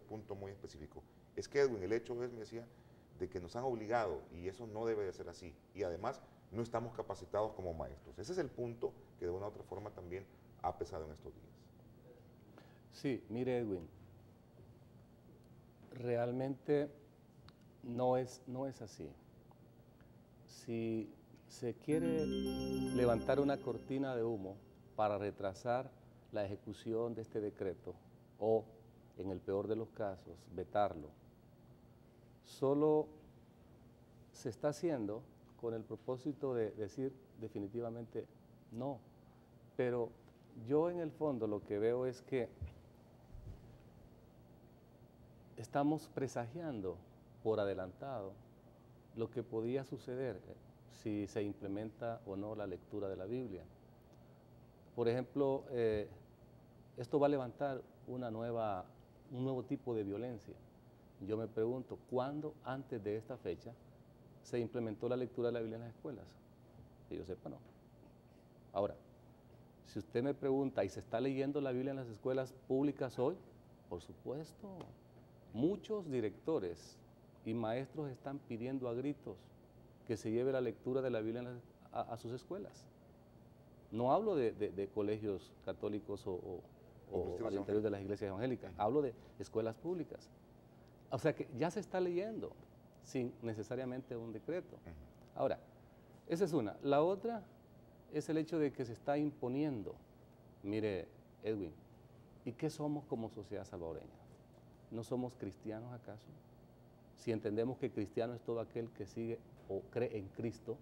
punto muy específico. Es que Edwin, el hecho es, me decía, de que nos han obligado y eso no debe de ser así. Y además no estamos capacitados como maestros. Ese es el punto que de una u otra forma también ha pesado en estos días. Sí, mire Edwin, realmente no es así. Si se quiere levantar una cortina de humo para retrasar la ejecución de este decreto o, en el peor de los casos, vetarlo, solo se está haciendo con el propósito de decir definitivamente no. Pero yo en el fondo lo que veo es que estamos presagiando por adelantado lo que podía suceder si se implementa o no la lectura de la Biblia. Por ejemplo, esto va a levantar un nuevo tipo de violencia. Yo me pregunto, ¿cuándo antes de esta fecha se implementó la lectura de la Biblia en las escuelas? Que yo sepa, no. Ahora, si usted me pregunta, ¿y se está leyendo la Biblia en las escuelas públicas hoy? Por supuesto. Muchos directores y maestros están pidiendo a gritos que se lleve la lectura de la Biblia a sus escuelas. No hablo de colegios católicos o al interior de las iglesias evangélicas, hablo de escuelas públicas. O sea que ya se está leyendo sin necesariamente un decreto. Ahora, esa es una. La otra es el hecho de que se está imponiendo. Mire, Edwin, ¿y qué somos como sociedad salvadoreña? ¿No somos cristianos acaso? Si entendemos que cristiano es todo aquel que sigue o cree en Cristo,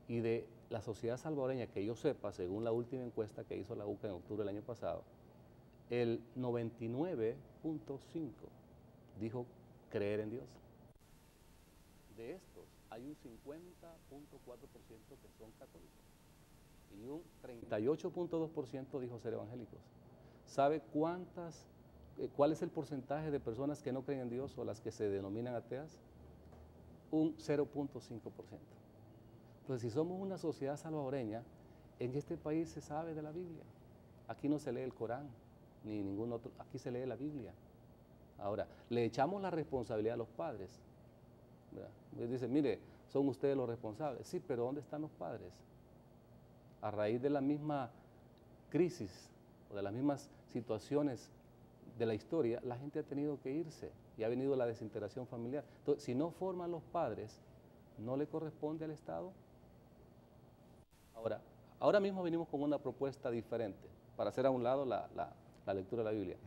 y de la sociedad salvadoreña, que yo sepa, según la última encuesta que hizo la UCA en octubre del año pasado, el 99.5 dijo creer en Dios. De estos, hay un 50.4% que son católicos y un 38.2% dijo ser evangélicos. ¿Sabe cuál es el porcentaje de personas que no creen en Dios o las que se denominan ateas? Un 0.5%. Entonces, si somos una sociedad salvadoreña, en este país se sabe de la Biblia. Aquí no se lee el Corán, ni ningún otro, aquí se lee la Biblia. Ahora, le echamos la responsabilidad a los padres. Dicen, mire, son ustedes los responsables. Sí, pero ¿dónde están los padres? A raíz de la misma crisis o de las mismas situaciones de la historia, la gente ha tenido que irse y ha venido la desintegración familiar. Entonces, si no forman los padres, ¿no le corresponde al Estado? Ahora mismo venimos con una propuesta diferente para hacer a un lado la lectura de la Biblia.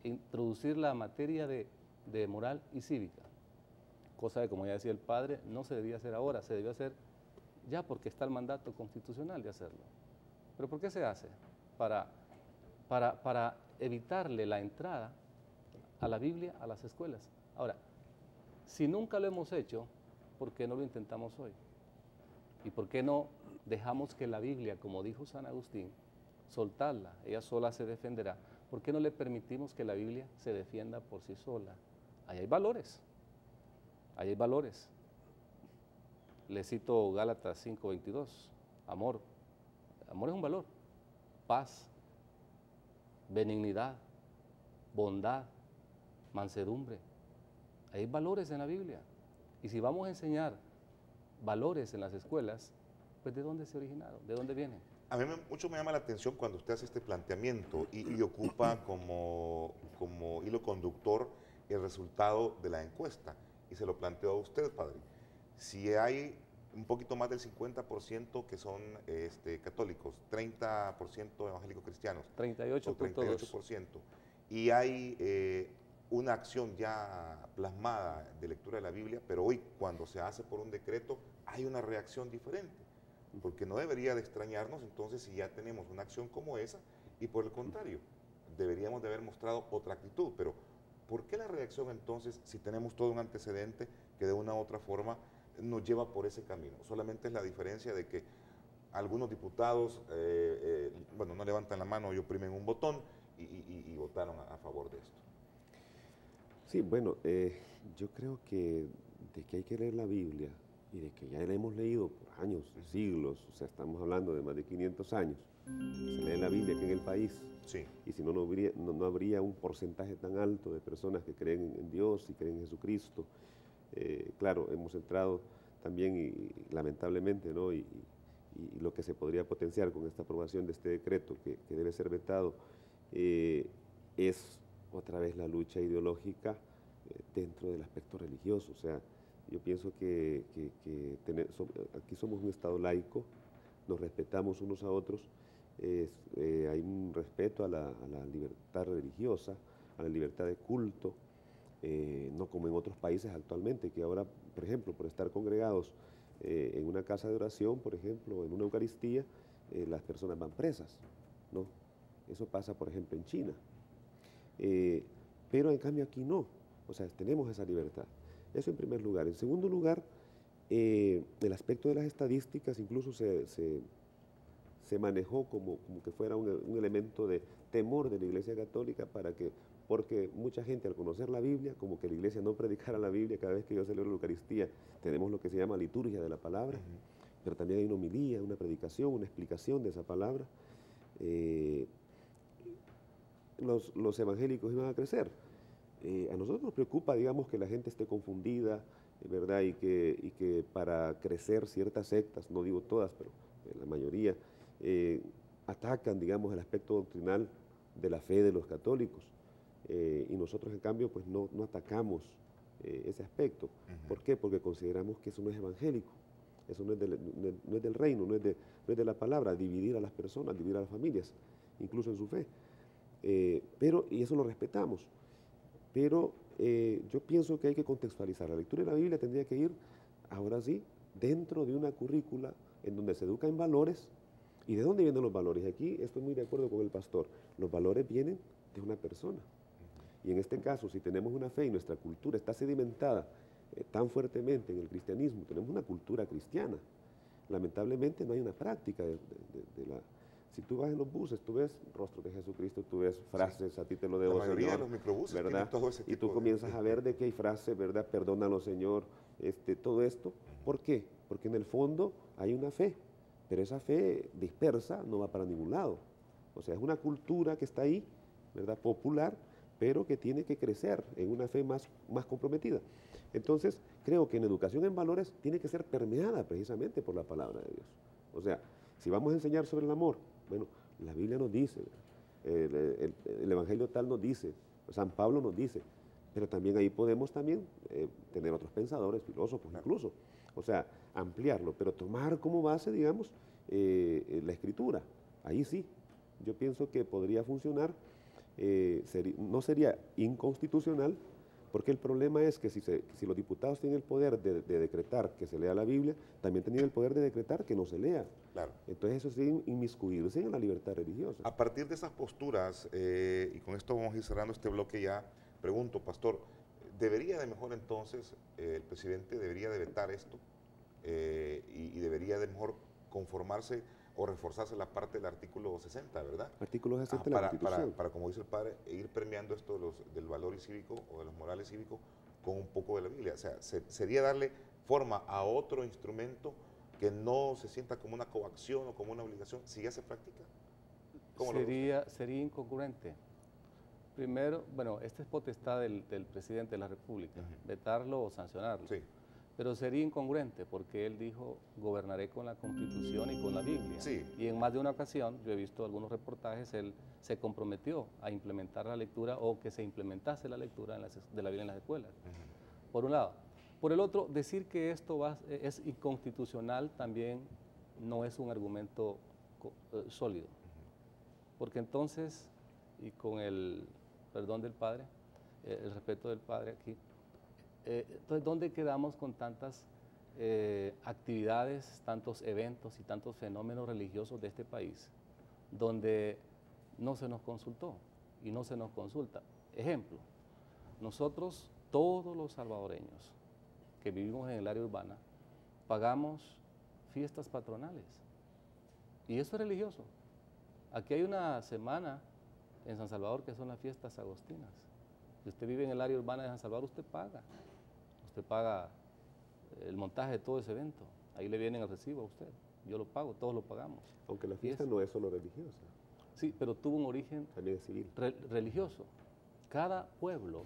Introducir la materia de moral y cívica, cosa que, como ya decía el padre, no se debía hacer ahora, se debió hacer ya porque está el mandato constitucional de hacerlo. ¿Pero por qué se hace? Para evitarle la entrada a la Biblia a las escuelas. Ahora, si nunca lo hemos hecho, ¿por qué no lo intentamos hoy? ¿Y por qué no dejamos que la Biblia, como dijo San Agustín, soltarla, ella sola se defenderá? ¿Por qué no le permitimos que la Biblia se defienda por sí sola? Ahí hay valores, ahí hay valores. Le cito Gálatas 5:22, amor. Amor es un valor, paz, benignidad, bondad, mansedumbre. Hay valores en la Biblia. Y si vamos a enseñar valores en las escuelas, pues ¿de dónde se originaron? ¿De dónde vienen? A mí mucho me llama la atención cuando usted hace este planteamiento y ocupa como hilo conductor el resultado de la encuesta. Y se lo planteo a usted, padre. Si hay un poquito más del 50% que son católicos, 30% evangélicos cristianos, 38.2. 38%, y hay una acción ya plasmada de lectura de la Biblia, pero hoy cuando se hace por un decreto hay una reacción diferente, porque no debería de extrañarnos entonces si ya tenemos una acción como esa y por el contrario, deberíamos de haber mostrado otra actitud, pero ¿por qué la reacción entonces si tenemos todo un antecedente que de una u otra forma nos lleva por ese camino? Solamente es la diferencia de que algunos diputados, bueno, no levantan la mano y oprimen un botón y votaron a favor de esto. Sí, bueno, yo creo que de que hay que leer la Biblia y de que ya la hemos leído por años, siglos, o sea, estamos hablando de más de 500 años, que se lee en la Biblia aquí en el país, Sí. y si no, no habría un porcentaje tan alto de personas que creen en Dios y creen en Jesucristo. Claro, hemos entrado también, y lamentablemente, ¿no? y lo que se podría potenciar con esta aprobación de este decreto, que debe ser vetado, es otra vez la lucha ideológica dentro del aspecto religioso. O sea, yo pienso que aquí somos un Estado laico, nos respetamos unos a otros, hay un respeto a la libertad religiosa, a la libertad de culto, no como en otros países actualmente, que ahora, por ejemplo, por estar congregados en una casa de oración, por ejemplo, en una Eucaristía, las personas van presas, ¿no? Eso pasa, por ejemplo, en China. Pero en cambio aquí no, o sea, tenemos esa libertad. Eso en primer lugar. En segundo lugar, el aspecto de las estadísticas incluso se manejó como que fuera un elemento de temor de la Iglesia Católica porque mucha gente al conocer la Biblia, como que la Iglesia no predicara la Biblia. Cada vez que yo celebro la Eucaristía tenemos lo que se llama liturgia de la palabra, pero también hay una homilía, una predicación, una explicación de esa palabra. Los evangélicos iban a crecer. A nosotros nos preocupa, digamos, que la gente esté confundida, ¿verdad? Y que para crecer ciertas sectas, no digo todas, pero la mayoría, atacan, digamos, el aspecto doctrinal de la fe de los católicos. Y nosotros, en cambio, pues no atacamos ese aspecto. ¿Por qué? Porque consideramos que eso no es evangélico, eso no es del reino, no es de la palabra, dividir a las personas, dividir a las familias, incluso en su fe. Y eso lo respetamos. Pero yo pienso que hay que contextualizar. La lectura de la Biblia tendría que ir, ahora sí, dentro de una currícula en donde se educa en valores. ¿Y de dónde vienen los valores? Aquí estoy muy de acuerdo con el pastor. Los valores vienen de una persona. Y en este caso, si tenemos una fe y nuestra cultura está sedimentada tan fuertemente en el cristianismo, tenemos una cultura cristiana. Lamentablemente no hay una práctica de la... Si tú vas en los buses, tú ves rostro de Jesucristo, tú ves frases, sí. A ti te lo debo, Señor. La mayoría de los microbuses, ¿verdad? Todo ese tipo. Y tú comienzas a ver de que hay frases, ¿verdad? Perdónalo, Señor, todo esto. ¿Por qué? Porque en el fondo hay una fe, pero esa fe dispersa no va para ningún lado. O sea, es una cultura que está ahí, ¿verdad? Popular, pero que tiene que crecer en una fe más comprometida. Entonces, creo que en educación en valores tiene que ser permeada precisamente por la palabra de Dios. O sea, si vamos a enseñar sobre el amor, bueno, la Biblia nos dice, el Evangelio tal nos dice, San Pablo nos dice, pero también ahí podemos también tener otros pensadores, filósofos incluso, o sea, ampliarlo, pero tomar como base, digamos, la Escritura. Ahí sí, yo pienso que podría funcionar, no sería inconstitucional, porque el problema es que si los diputados tienen el poder de decretar que se lea la Biblia, también tienen el poder de decretar que no se lea. Claro. Entonces eso sí, inmiscuirse en la libertad religiosa. A partir de esas posturas, y con esto vamos a ir cerrando este bloque ya, pregunto, pastor, ¿debería de mejor entonces, el presidente debería de vetar esto y debería de mejor conformarse o reforzarse la parte del artículo 60, ¿verdad? Artículo 60 de la Constitución. Para, como dice el padre, ir premiando esto del valor cívico o de los morales cívicos con un poco de la Biblia. O sea, sería darle forma a otro instrumento que no se sienta como una coacción o como una obligación, si ya se practica. Sería incongruente. Primero, bueno, esta es potestad del presidente de la República, vetarlo o sancionarlo. Sí. Pero sería incongruente porque él dijo, gobernaré con la Constitución y con la Biblia. Sí. Y en más de una ocasión, yo he visto algunos reportajes, él se comprometió a implementar la lectura o que se implementase la lectura de la Biblia en las escuelas. Por un lado. Por el otro, decir que esto es inconstitucional también no es un argumento sólido. Porque entonces, y con el perdón del Padre, el respeto del Padre aquí, entonces, ¿dónde quedamos con tantas actividades, tantos eventos y tantos fenómenos religiosos de este país, donde no se nos consultó y no se nos consulta? Ejemplo, nosotros, todos los salvadoreños que vivimos en el área urbana, pagamos fiestas patronales. Y eso es religioso. Aquí hay una semana en San Salvador que son las fiestas agostinas. Si usted vive en el área urbana de San Salvador, usted paga el montaje de todo ese evento. Ahí le vienen el recibo a usted. yo lo pago, todos lo pagamos. Aunque la fiesta no es solo religiosa, Sí, pero tuvo un origen también es civil. religioso. Cada pueblo